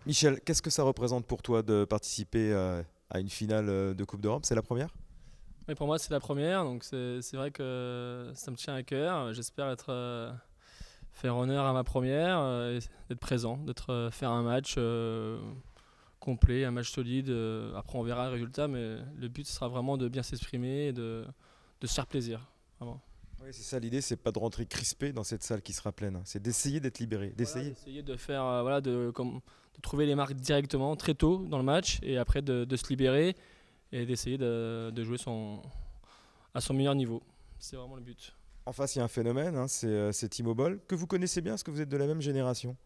Michel, qu'est-ce que ça représente pour toi de participer à une finale de Coupe d'Europe? C'est la première? Oui, pour moi, c'est la première, donc c'est vrai que ça me tient à cœur. J'espère faire honneur à ma première, et d'être présent, faire un match complet, un match solide. Après, on verra le résultat, mais le but sera vraiment de bien s'exprimer et de se faire plaisir. Vraiment. Oui, c'est ça l'idée, c'est pas de rentrer crispé dans cette salle qui sera pleine, hein. C'est d'essayer d'être libéré, Voilà, d'essayer. d'essayer de faire, voilà, de trouver les marques directement, très tôt dans le match, et après de se libérer et d'essayer de jouer à son meilleur niveau. C'est vraiment le but. En face, il y a un phénomène, hein, c'est Timo Boll, que vous connaissez bien, parce que vous êtes de la même génération.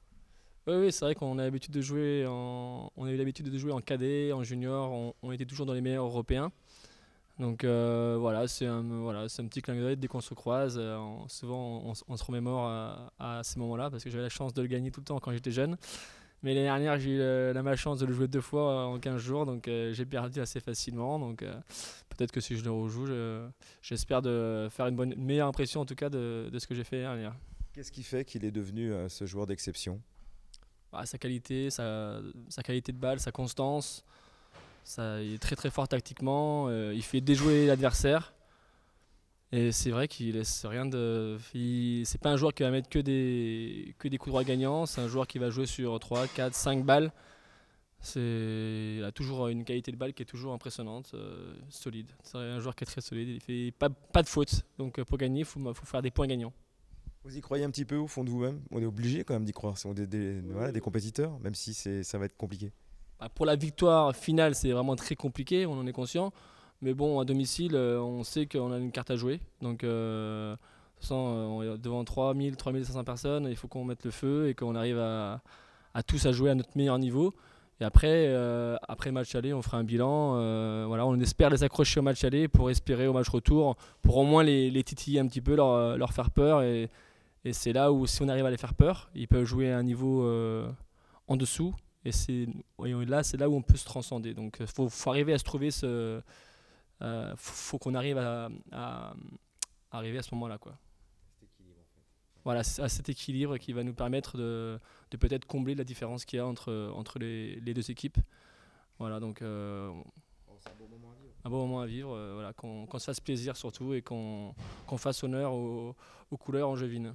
Oui, oui, c'est vrai qu'on a l'habitude de jouer on a eu l'habitude de jouer en cadet, en junior, on était toujours dans les meilleurs européens. Donc voilà, c'est un petit clin d'œil dès qu'on se croise. Souvent, on se remémore à ces moments-là parce que j'avais la chance de le gagner tout le temps quand j'étais jeune. Mais l'année dernière, j'ai eu la malchance de le jouer deux fois en 15 jours, donc j'ai perdu assez facilement. Donc peut-être que si je le rejoue, j'espère de faire une meilleure impression en tout cas de ce que j'ai fait l'année dernière. Qu'est-ce qui fait qu'il est devenu ce joueur d'exception? Sa qualité, sa qualité de balle, sa constance. Il est très très fort tactiquement. Il fait déjouer l'adversaire. Et c'est vrai qu'il laisse rien de. C'est pas un joueur qui va mettre que des coups droits gagnants. C'est un joueur qui va jouer sur 3, 4, 5 balles. Il a toujours une qualité de balle qui est toujours impressionnante, solide. C'est un joueur qui est très solide. Il fait pas de faute. Donc pour gagner, faut faire des points gagnants. Vous y croyez un petit peu au fond de vous-même? On est obligé quand même d'y croire, si on est Oui, voilà, oui, des oui. compétiteurs, même si ça va être compliqué. Bah, pour la victoire finale, c'est vraiment très compliqué, on en est conscient. Mais bon, à domicile, on sait qu'on a une carte à jouer. Donc, de toute façon, on est devant 3000, 3500 personnes, il faut qu'on mette le feu et qu'on arrive à tous à jouer à notre meilleur niveau. Et après, après le match aller, on fera un bilan. Voilà, on espère les accrocher au match aller pour espérer au match retour, pour au moins les titiller un petit peu, leur faire peur. Et c'est là où, si on arrive à les faire peur, ils peuvent jouer à un niveau en dessous. Là, c'est là où on peut se transcender. Donc, faut arriver à se trouver faut qu'on arrive à arriver à ce moment-là, quoi. Voilà, c'est à cet équilibre qui va nous permettre de peut-être combler la différence qu'il y a entre les deux équipes. Voilà, donc un bon moment à vivre. Voilà, qu'on se fasse plaisir surtout et qu'on fasse honneur aux couleurs angevines.